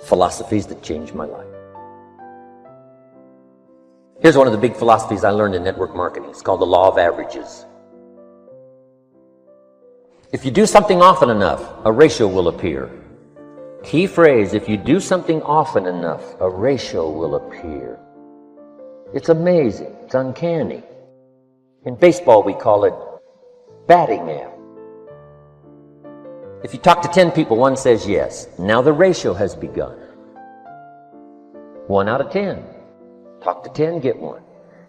philosophies that changed my life. Here's one of the big philosophies I learned in network marketing. It's called the law of averages. If you do something often enough, a ratio will appear. Key phrase, if you do something often enough, a ratio will appear. It's amazing. It's uncanny. In baseball, we call it batting average. If you talk to 10 people, one says yes. Now the ratio has begun. 1 out of 10. Talk to 10, get 1.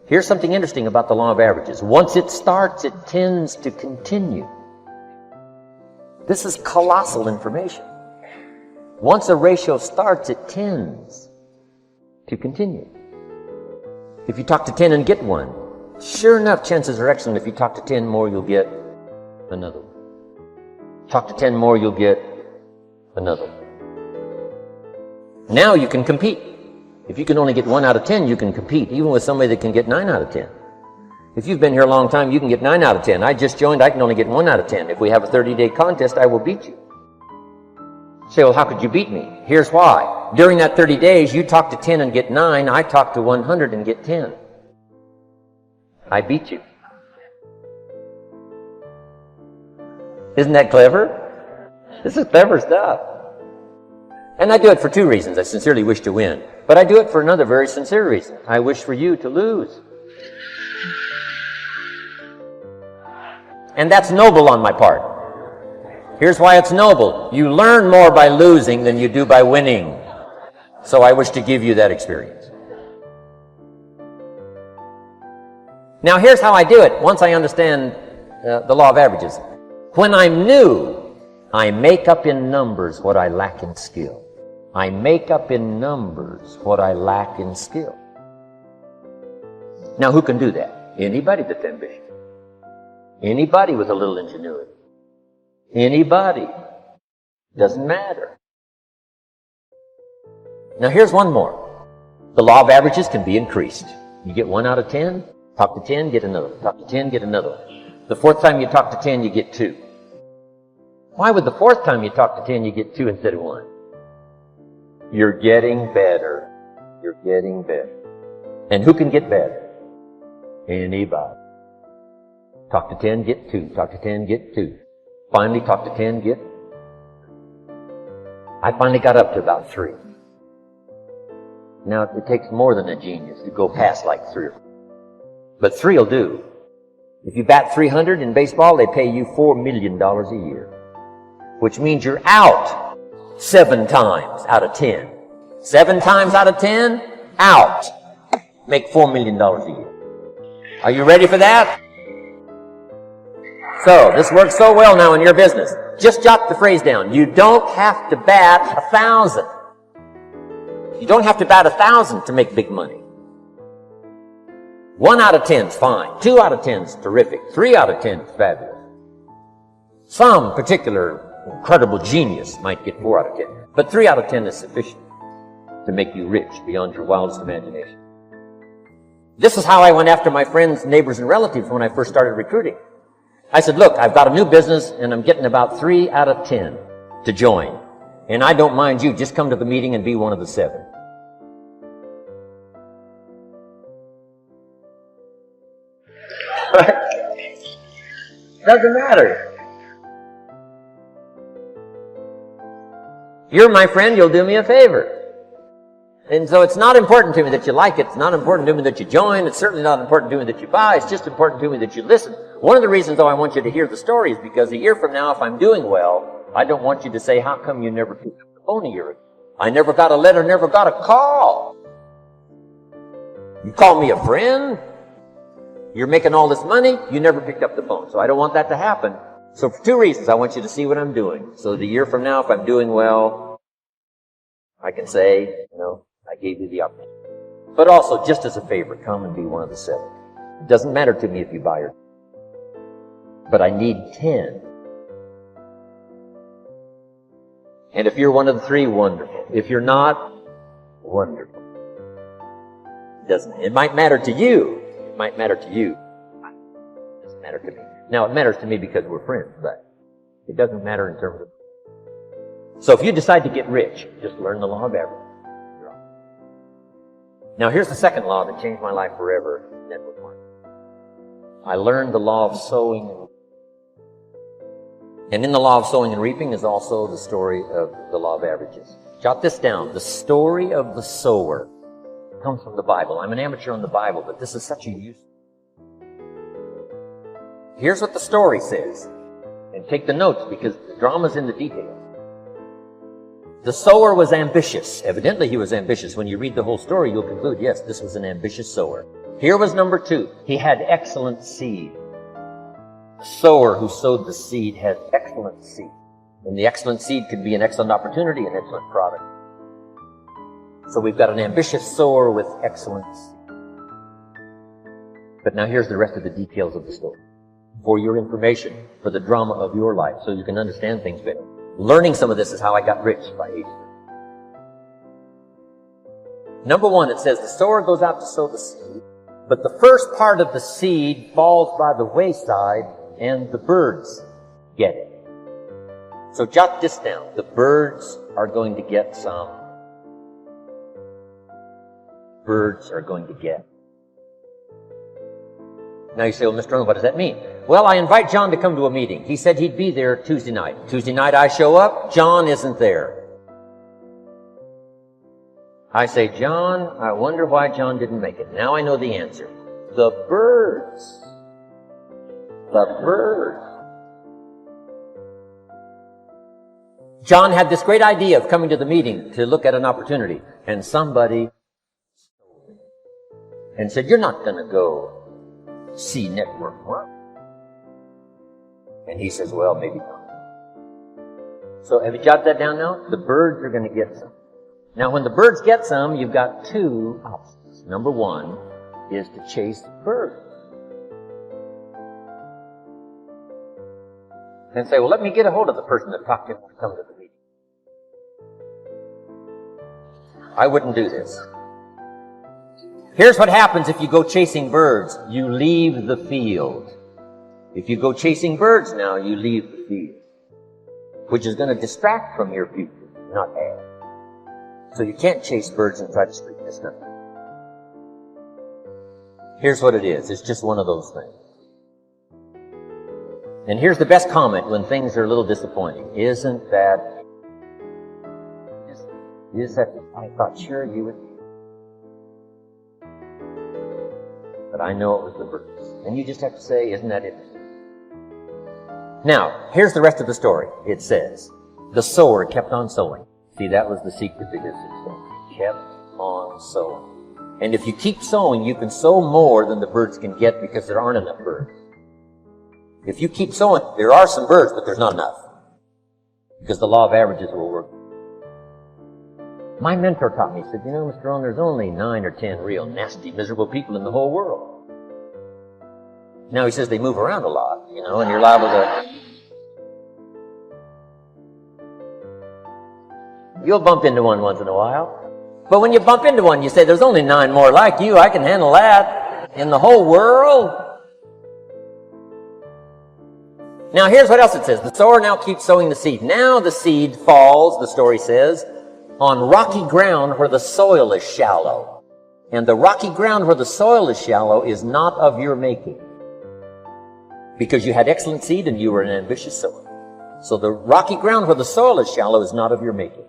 Here's something interesting about the law of averages. Once it starts, it tends to continue. This is colossal information. Once a ratio starts, it tends to continue. If you talk to 10 and get 1, sure enough, chances are excellent. If you talk to 10 more, you'll get another one. Talk to 10 more, you'll get another one. Now you can compete. If you can only get 1 out of 10, you can compete, even with somebody that can get 9 out of 10. If you've been here a long time, you can get 9 out of 10. I just joined, I can only get 1 out of 10. If we have a 30-day contest, I will beat you. Say, well, how could you beat me? Here's why. During that 30 days, you talk to 10 and get 9. I talk to 100 and get 10. I beat you. Isn't that clever? This is clever stuff. And I do it for 2 reasons. I sincerely wish to win. But I do it for another very sincere reason. I wish for you to lose. And that's noble on my part. Here's why it's noble. You learn more by losing than you do by winning. So I wish to give you that experience. Now here's how I do it once I understand the law of averages. When I'm new, I make up in numbers what I lack in skill. I make up in numbers what I lack in skill. Now who can do that? Anybody that's ambitious. Anybody with a little ingenuity. Anybody. Doesn't matter. Now here's one more. The law of averages can be increased. You get 1 out of 10, talk to 10, get another one. Talk to 10, get another one. The 4th time you talk to 10, you get 2. Why would the 4th time you talk to 10, you get 2 instead of 1? You're getting better. You're getting better. And who can get better? Anybody. Talk to 10, get 2. Talk to 10, get 2. Finally, talk to 10, get... I finally got up to about 3. Now, it takes more than a genius to go past like 3 or 4. But 3 will do. If you bat 300 in baseball, they pay you $4 million a year. Which means you're out 7 times out of 10. 7 times out of 10, out. Make $4 million a year. Are you ready for that? So, this works so well now in your business. Just jot the phrase down. You don't have to bat 1,000. You don't have to bat 1,000 to make big money. 1 out of 10 is fine. 2 out of 10 is terrific. 3 out of 10 is fabulous. Some particular incredible genius might get 4 out of 10. But 3 out of 10 is sufficient to make you rich beyond your wildest imagination. This is how I went after my friends, neighbors, and relatives when I first started recruiting. I said, look, I've got a new business, and I'm getting about 3 out of 10 to join. And I don't mind you. Just come to the meeting and be one of the 7. Doesn't matter. You're my friend, you'll do me a favor. And so it's not important to me that you like it. It's not important to me that you join. It's certainly not important to me that you buy. It's just important to me that you listen. One of the reasons, though, I want you to hear the story is because a year from now, if I'm doing well, I don't want you to say, how come you never picked up the phone a year ago? I never got a letter, never got a call. You call me a friend. You're making all this money. You never picked up the phone. So I don't want that to happen. So for 2 reasons, I want you to see what I'm doing. So that a year from now, if I'm doing well, I can say, I gave you the opportunity. But also, just as a favor, come and be one of the 7. It doesn't matter to me if you buy or not. But I need 10. And if you're one of the 3, wonderful. If you're not, wonderful. It might matter to you. It might matter to you. It doesn't matter to me. Now, it matters to me because we're friends, but it doesn't matter in terms of... So if you decide to get rich, just learn the law of averages. Now here's the second law that changed my life forever. Network marketing. I learned the law of sowing. And in the law of sowing and reaping is also the story of the law of averages. Jot this down. The story of the sower comes from the Bible. I'm an amateur on the Bible, but this is such a use. Here's what the story says. And take the notes because the drama's in the details. The sower was ambitious. Evidently he was ambitious. When you read the whole story, you'll conclude, yes, this was an ambitious sower. Here was number 2. He had excellent seed. The sower who sowed the seed has excellent seed. And the excellent seed could be an excellent opportunity, an excellent product. So we've got an ambitious sower with excellent seed. But now here's the rest of the details of the story. For your information, for the drama of your life, so you can understand things better. Learning some of this is how I got rich by age 3. Number 1, it says the sower goes out to sow the seed, but the first part of the seed falls by the wayside and the birds get it. So jot this down. The birds are going to get some. Birds are going to get. Now you say, well, Mr. Rohn, what does that mean? Well, I invite John to come to a meeting. He said he'd be there Tuesday night. Tuesday night I show up, John isn't there. I say, John, I wonder why John didn't make it. Now I know the answer. The birds. The birds. John had this great idea of coming to the meeting to look at an opportunity, and somebody and said, you're not going to go see network marketing. And he says, well, maybe not. So have you jotted that down now? The birds are going to get some. Now when the birds get some, you've got 2 options. Number 1 is to chase birds. And say, well, let me get a hold of the person that talked to him to come to the meeting. I wouldn't do this. Here's what happens if you go chasing birds. You leave the field. If you go chasing birds now, you leave the field, which is going to distract from your future, not add. So you can't chase birds and try to streak this nothing. Here's what it is. It's just one of those things. And here's the best comment when things are a little disappointing. Isn't that I thought sure you would. But I know it was the birds. And you just have to say, isn't that interesting? Now, here's the rest of the story. It says, the sower kept on sowing. See, that was the secret to his success. He kept on sowing. And if you keep sowing, you can sow more than the birds can get because there aren't enough birds. If you keep sowing, there are some birds, but there's not enough. Because the law of averages will work. My mentor taught me, he said, you know, Mr. Rohn, there's only 9 or 10 real nasty, miserable people in the whole world. Now he says they move around a lot, you know, and you're liable to... You'll bump into one once in a while. But when you bump into one, you say, there's only 9 more like you. I can handle that in the whole world. Now here's what else it says. The sower now keeps sowing the seed. Now the seed falls, the story says, on rocky ground where the soil is shallow. And the rocky ground where the soil is shallow is not of your making. Because you had excellent seed and you were an ambitious sower. So the rocky ground where the soil is shallow is not of your making.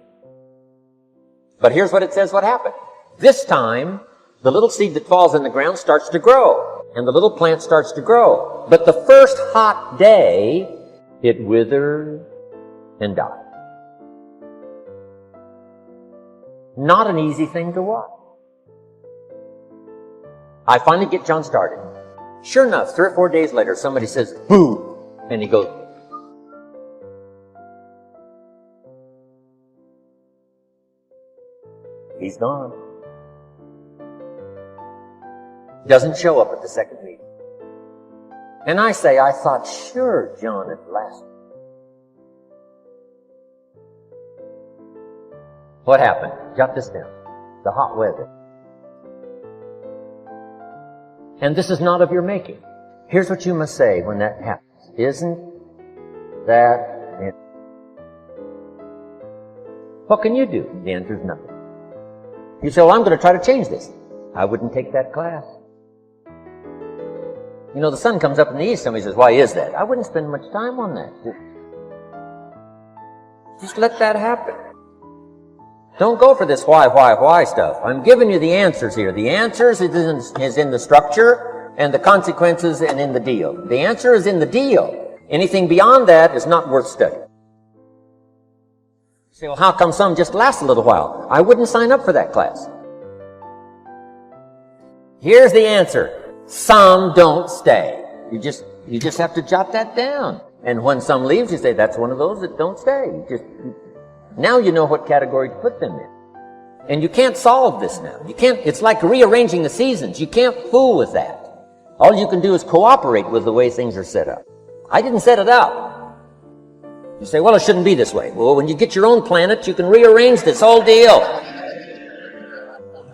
But here's what it says what happened. This time, the little seed that falls in the ground starts to grow. And the little plant starts to grow. But the first hot day, it withered and died. Not an easy thing to watch. I finally get John started. Sure enough, 3 or 4 days later, somebody says, boo! And he goes, he's gone. Doesn't show up at the second meeting. And I say, I thought, sure, John, at last. What happened? Jot this down. The hot weather. And this is not of your making. Here's what you must say when that happens. Isn't that it? What can you do? The answer is nothing. You say, well, I'm going to try to change this. I wouldn't take that class. You know, the sun comes up in the east. Somebody says, why is that? I wouldn't spend much time on that. Just let that happen. Don't go for this why stuff. I'm giving you the answers here. The answers is in the structure and the consequences and in the deal. The answer is in the deal. Anything beyond that is not worth studying. You say, well, how come some just last a little while? I wouldn't sign up for that class. Here's the answer. Some don't stay. You just have to jot that down. And when some leaves, you say, that's one of those that don't stay. Now you know what category to put them in. And you can't solve this now. It's like rearranging the seasons. You can't fool with that. All you can do is cooperate with the way things are set up. I didn't set it up. You say, well, it shouldn't be this way. Well, when you get your own planet, you can rearrange this whole deal.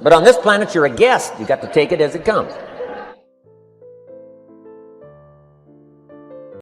But on this planet, you're a guest. You got to take it as it comes.